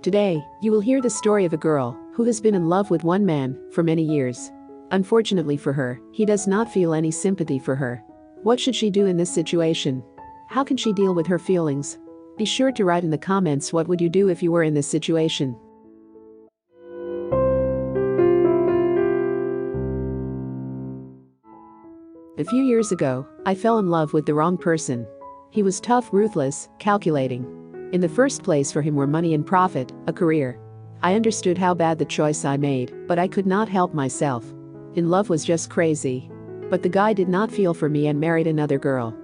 Today, you will hear the story of a girl who has been in love with one man for many years. Unfortunately for her, he does not feel any sympathy for her. What should she do in this situation? How can she deal with her feelings? Be sure to write in the comments what would you do if you were in this situation. A few years ago, I fell in love with the wrong person. He was tough, ruthless, calculating. In the first place for him were money and profit, a career. I understood how bad the choice I made, but I could not help myself. In love was just crazy. But the guy did not feel for me and married another girl.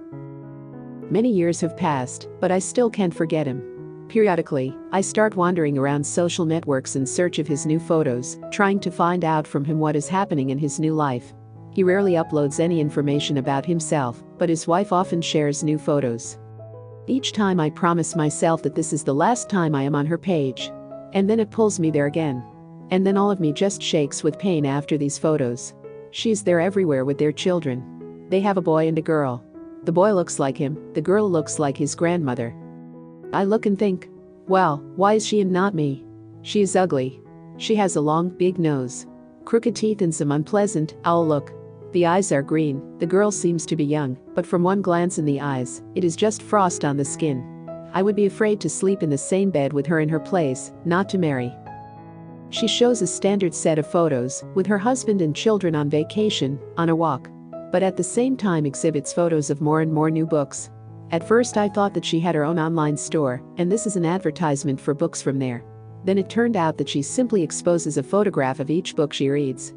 Many years have passed, but I still can't forget him. Periodically, I start wandering around social networks in search of his new photos, trying to find out from him what is happening in his new life. He rarely uploads any information about himself, but his wife often shares new photos. Each time I promise myself that this is the last time I am on her page. And then it pulls me there again. And then all of me just shakes with pain after these photos. She's there everywhere with their children. They have a boy and a girl. The boy looks like him, the girl looks like his grandmother. I look and think, well, why is she and not me? She is ugly. She has a long, big nose, crooked teeth and some unpleasant, owl look. The eyes are green, the girl seems to be young, but from one glance in the eyes, it is just frost on the skin. I would be afraid to sleep in the same bed with her in her place, not to marry. She shows a standard set of photos, with her husband and children on vacation, on a walk. But at the same time exhibits photos of more and more new books. At first I thought that she had her own online store, and this is an advertisement for books from there. Then it turned out that she simply exposes a photograph of each book she reads.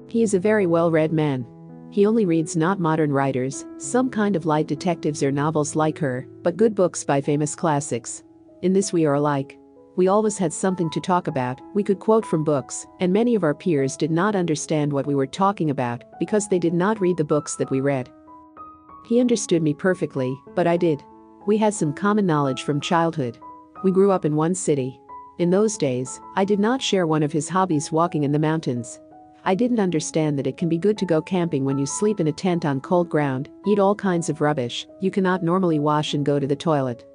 He is a very well-read man. He only reads not modern writers, some kind of light detectives or novels like her, but good books by famous classics. In this we are alike. We always had something to talk about, we could quote from books, and many of our peers did not understand what we were talking about because they did not read the books that we read. He understood me perfectly, but I did. We had some common knowledge from childhood. We grew up in one city. In those days, I did not share one of his hobbies, walking in the mountains. I didn't understand that it can be good to go camping when you sleep in a tent on cold ground, eat all kinds of rubbish you cannot normally wash and go to the toilet.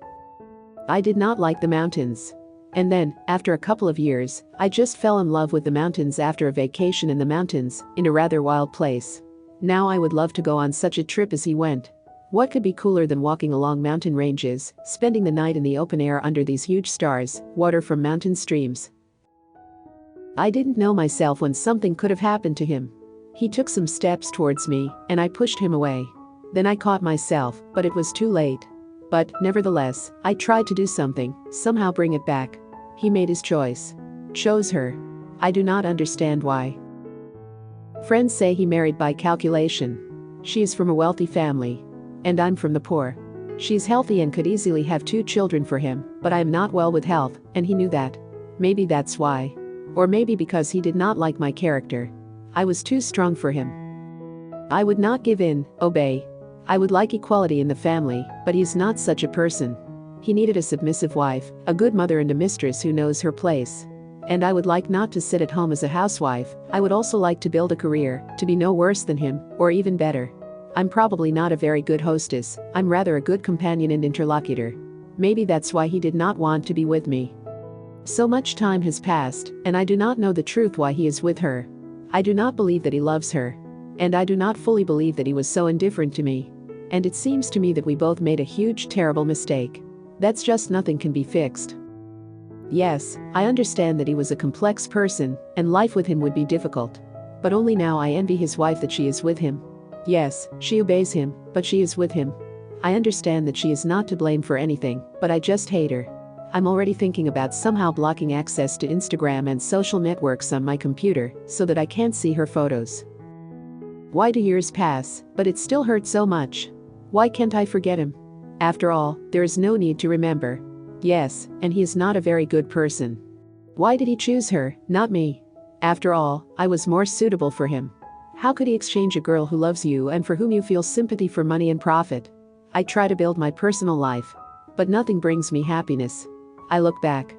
I did not like the mountains. And then, after a couple of years, I just fell in love with the mountains after a vacation in the mountains, in a rather wild place. Now I would love to go on such a trip as he went. What could be cooler than walking along mountain ranges, spending the night in the open air under these huge stars, water from mountain streams? I didn't know myself when something could have happened to him. He took some steps towards me, and I pushed him away. Then I caught myself, but it was too late. But, nevertheless, I tried to do something, somehow bring it back. He made his choice. Chose her. I do not understand why. Friends say he married by calculation. She is from a wealthy family. And I'm from the poor. She's healthy and could easily have 2 children for him, but I am not well with health, and he knew that. Maybe that's why. Or maybe because he did not like my character. I was too strong for him. I would not give in, obey. I would like equality in the family, but he's not such a person. He needed a submissive wife, a good mother and a mistress who knows her place. And I would like not to sit at home as a housewife. I would also like to build a career, to be no worse than him, or even better. I'm probably not a very good hostess, I'm rather a good companion and interlocutor. Maybe that's why he did not want to be with me. So much time has passed, and I do not know the truth why he is with her. I do not believe that he loves her. And I do not fully believe that he was so indifferent to me. And it seems to me that we both made a huge, terrible mistake. That's just nothing can be fixed. Yes, I understand that he was a complex person, and life with him would be difficult. But only now I envy his wife that she is with him. Yes, she obeys him, but she is with him. I understand that she is not to blame for anything, but I just hate her. I'm already thinking about somehow blocking access to Instagram and social networks on my computer so that I can't see her photos. Why do years pass, but it still hurts so much? Why can't I forget him? After all, there is no need to remember. Yes, and he is not a very good person. Why did he choose her, not me? After all, I was more suitable for him. How could he exchange a girl who loves you and for whom you feel sympathy for money and profit? I try to build my personal life, but nothing brings me happiness. I look back,